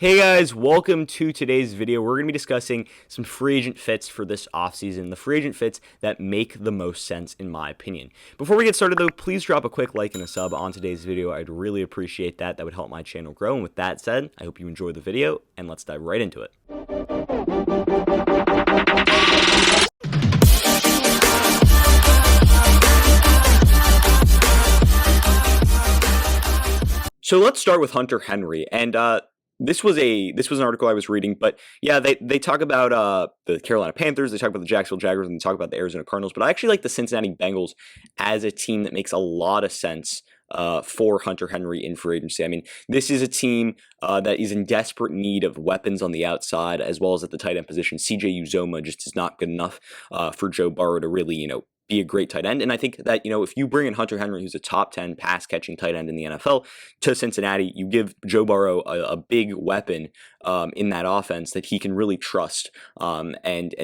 Hey guys, welcome to today's video. We're going to be discussing some free agent fits for this offseason, the free agent fits that make the most sense in my opinion. Before we get started though, please drop a quick like and a sub on today's video. I'd really appreciate that. That would help my channel grow. And with that said, I hope you enjoy the video and let's dive right into it. So let's start with Hunter Henry, and this was an article I was reading, but yeah, they talk about the Carolina Panthers, they talk about the Jacksonville Jaguars, and they talk about the Arizona Cardinals, but I actually like the Cincinnati Bengals as a team that makes a lot of sense for Hunter Henry in free agency. I mean, this is a team that is in desperate need of weapons on the outside as well as at the tight end position. CJ Uzoma just is not good enough for Joe Burrow to really, be a great tight end. And I think that, if you bring in Hunter Henry, who's a top 10 pass catching tight end in the NFL, to Cincinnati, you give Joe Burrow a big weapon in that offense that he can really trust and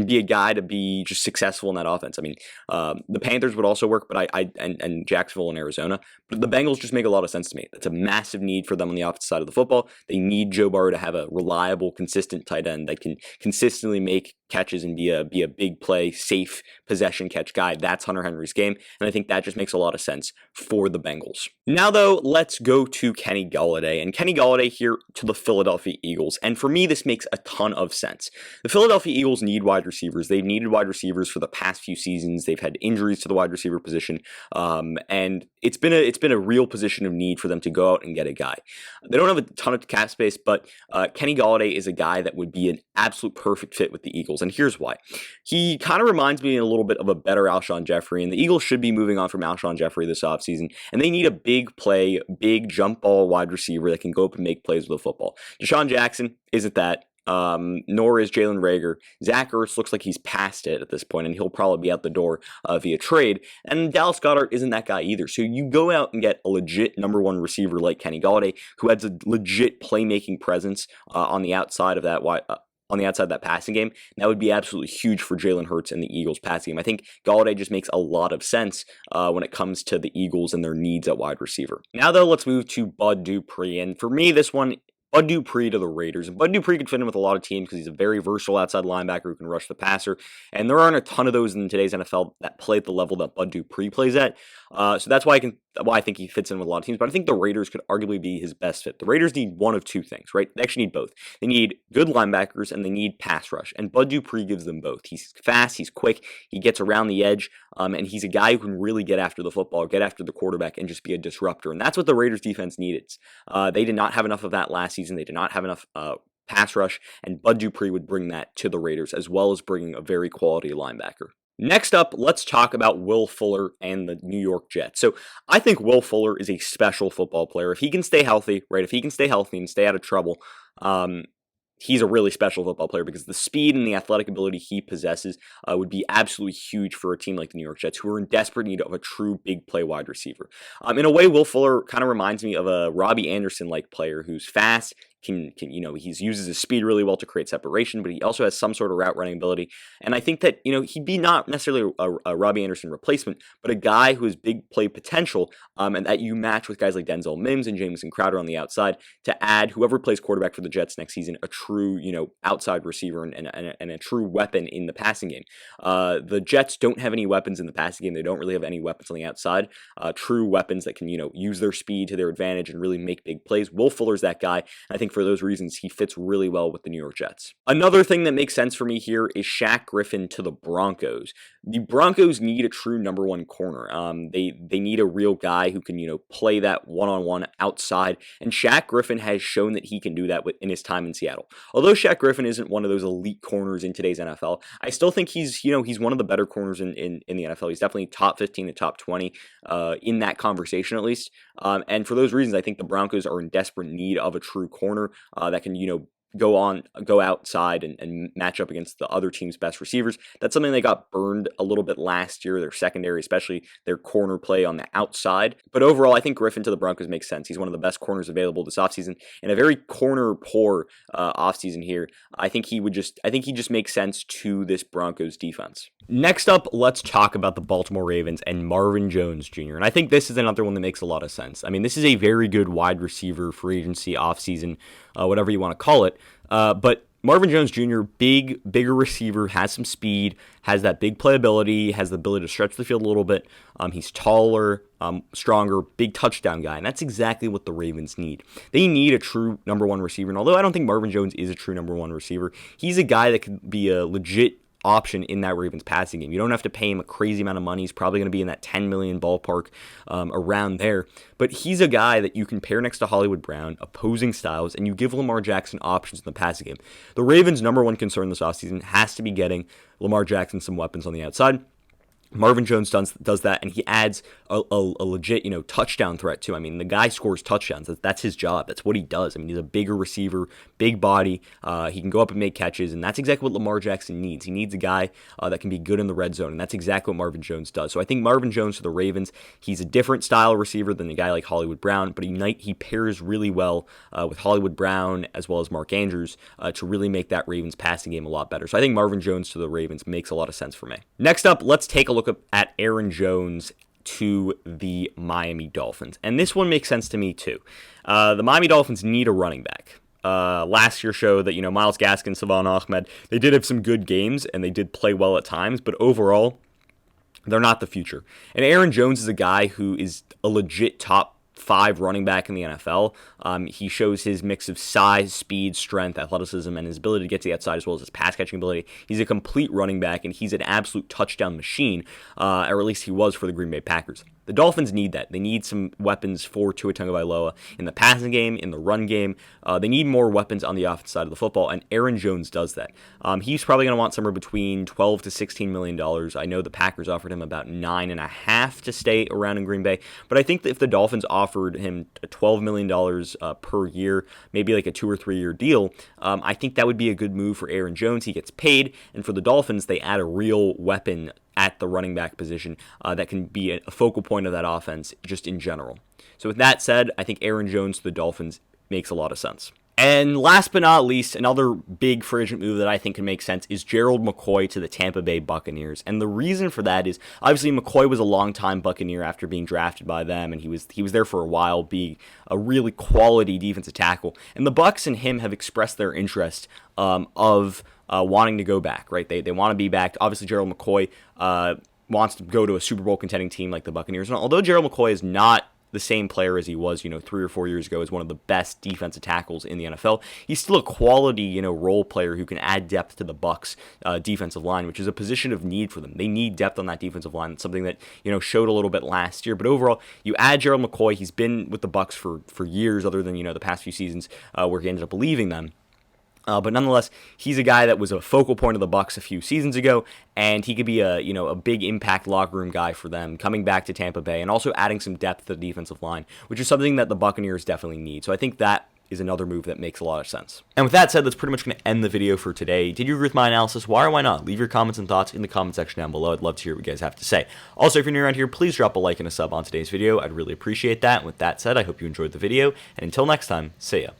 be a guy to be just successful in that offense. I mean, the Panthers would also work, but and Jacksonville and Arizona, but the Bengals just make a lot of sense to me. It's a massive need for them on the offensive side of the football. They need Joe Burrow to have a reliable, consistent tight end that can consistently make catches and be a big play, safe possession catch guy. That's Hunter Henry's game, and I think that just makes a lot of sense for the Bengals. Now, though, let's go to Kenny Golladay, and Kenny Golladay here to the Philadelphia Eagles, and for me, this makes a ton of sense. The Philadelphia Eagles need wide receivers. They've needed wide receivers for the past few seasons. They've had injuries to the wide receiver position, and it's been a real position of need for them to go out and get a guy. They don't have a ton of cap space, but Kenny Golladay is a guy that would be an absolute perfect fit with the Eagles, and here's why. He kind of reminds me a little bit of a better Alshon Jeffrey, and the Eagles should be moving on from Alshon Jeffrey this offseason, and they need a big play, big jump ball wide receiver that can go up and make plays with the football. Deshaun Jackson isn't that. Nor is Jalen Reagor. Zach Ertz looks like he's past it at this point, and he'll probably be out the door via trade. And Dallas Goedert isn't that guy either. So you go out and get a legit number one receiver like Kenny Golladay, who has a legit playmaking presence on the outside of that passing game. That would be absolutely huge for Jalen Hurts and the Eagles passing game. I think Golladay just makes a lot of sense when it comes to the Eagles and their needs at wide receiver. Now, though, let's move to Bud Dupree. And for me, this one, Bud Dupree to the Raiders. And Bud Dupree could fit in with a lot of teams because he's a very versatile outside linebacker who can rush the passer. And there aren't a ton of those in today's NFL that play at the level that Bud Dupree plays at. So that's why I think he fits in with a lot of teams. But I think the Raiders could arguably be his best fit. The Raiders need one of two things, right? They actually need both. They need good linebackers and they need pass rush. And Bud Dupree gives them both. He's fast, he's quick, he gets around the edge, and he's a guy who can really get after the football, get after the quarterback, and just be a disruptor. And that's what the Raiders defense needed. They did not have enough of that last season. They did not have enough pass rush, and Bud Dupree would bring that to the Raiders, as well as bringing a very quality linebacker. Next up, let's talk about Will Fuller and the New York Jets. So I think Will Fuller is a special football player. If he can stay healthy, right? If he can stay healthy and stay out of trouble, he's a really special football player because the speed and the athletic ability he possesses would be absolutely huge for a team like the New York Jets, who are in desperate need of a true big play wide receiver. In a way, Will Fuller kind of reminds me of a Robbie Anderson-like player who's fast, he uses his speed really well to create separation, but he also has some sort of route running ability. And I think that, he'd be not necessarily a Robbie Anderson replacement, but a guy who has big play potential, and that you match with guys like Denzel Mims and Jamison Crowder on the outside to add whoever plays quarterback for the Jets next season, a true, outside receiver and a true weapon in the passing game. The Jets don't have any weapons in the passing game. They don't really have any weapons on the outside, true weapons that can, use their speed to their advantage and really make big plays. Will Fuller's that guy. And I think for those reasons, he fits really well with the New York Jets. Another thing that makes sense for me here is Shaq Griffin to the Broncos. The Broncos need a true number one corner. They need a real guy who can, play that one-on-one outside, and Shaq Griffin has shown that he can do that in his time in Seattle. Although Shaq Griffin isn't one of those elite corners in today's NFL, I still think he's one of the better corners in the NFL. He's definitely top 15 to top 20 in that conversation at least. And for those reasons, I think the Broncos are in desperate need of a true corner that can, go outside and match up against the other team's best receivers. That's something they got burned a little bit last year, their secondary, especially their corner play on the outside. But overall, I think Griffin to the Broncos makes sense. He's one of the best corners available this offseason, and a very corner-poor offseason here. I think he just makes sense to this Broncos defense. Next up, let's talk about the Baltimore Ravens and Marvin Jones Jr. And I think this is another one that makes a lot of sense. I mean, this is a very good wide receiver free agency offseason whatever you want to call it. But Marvin Jones Jr., bigger receiver, has some speed, has that big playability, has the ability to stretch the field a little bit. He's taller, stronger, big touchdown guy, and that's exactly what the Ravens need. They need a true number one receiver, and although I don't think Marvin Jones is a true number one receiver, he's a guy that could be a legit option in that Ravens passing game. You don't have to pay him a crazy amount of money. He's probably going to be in that $10 million ballpark, around there. But he's a guy that you can pair next to Hollywood Brown, opposing styles, and you give Lamar Jackson options in the passing game. The Ravens' number one concern this offseason has to be getting Lamar Jackson some weapons on the outside. Marvin Jones does that, and he adds a legit, touchdown threat too. I mean, the guy scores touchdowns. That's his job. That's what he does. I mean, he's a bigger receiver, big body. He can go up and make catches, and that's exactly what Lamar Jackson needs. He needs a guy that can be good in the red zone, and that's exactly what Marvin Jones does. So I think Marvin Jones to the Ravens, he's a different style receiver than a guy like Hollywood Brown, but he pairs really well with Hollywood Brown as well as Mark Andrews to really make that Ravens passing game a lot better. So I think Marvin Jones to the Ravens makes a lot of sense for me. Next up, let's take a look at Aaron Jones to the Miami Dolphins. And this one makes sense to me too. The Miami Dolphins need a running back. Last year showed that, Myles Gaskin, Savon Ahmed, they did have some good games and they did play well at times, but overall, they're not the future. And Aaron Jones is a guy who is a legit top 5 running back in the NFL. He shows his mix of size, speed, strength, athleticism, and his ability to get to the outside as well as his pass catching ability. He's a complete running back, and he's an absolute touchdown machine, or at least he was for the Green Bay Packers. The Dolphins need that. They need some weapons for Tua Tagovailoa in the passing game, in the run game. They need more weapons on the offensive side of the football, and Aaron Jones does that. He's probably going to want somewhere between $12 to $16 million. I know the Packers offered him about $9.5 to stay around in Green Bay, but I think that if the Dolphins offered him $12 million per year, maybe like a 2 or 3 year deal, I think that would be a good move for Aaron Jones. He gets paid, and for the Dolphins, they add a real weapon at the running back position that can be a focal point of that offense just in general. So with that said, I think Aaron Jones to the Dolphins makes a lot of sense. And last but not least, another big free agent move that I think can make sense is Gerald McCoy to the Tampa Bay Buccaneers. And the reason for that is, obviously, McCoy was a longtime Buccaneer after being drafted by them, and he was there for a while, being a really quality defensive tackle. And the Bucs and him have expressed their interest of wanting to go back, right? They want to be back. Obviously, Gerald McCoy wants to go to a Super Bowl contending team like the Buccaneers. And although Gerald McCoy is not the same player as he was, 3 or 4 years ago, as one of the best defensive tackles in the NFL, he's still a quality, role player who can add depth to the Bucs defensive line, which is a position of need for them. They need depth on that defensive line. It's something that, showed a little bit last year. But overall, you add Gerald McCoy, he's been with the Bucs for years, other than, the past few seasons where he ended up leaving them. But nonetheless, he's a guy that was a focal point of the Bucs a few seasons ago, and he could be a big impact locker room guy for them, coming back to Tampa Bay and also adding some depth to the defensive line, which is something that the Buccaneers definitely need. So I think that is another move that makes a lot of sense. And with that said, that's pretty much going to end the video for today. Did you agree with my analysis? Why or why not? Leave your comments and thoughts in the comment section down below. I'd love to hear what you guys have to say. Also, if you're new around here, please drop a like and a sub on today's video. I'd really appreciate that. And with that said, I hope you enjoyed the video. And until next time, see ya.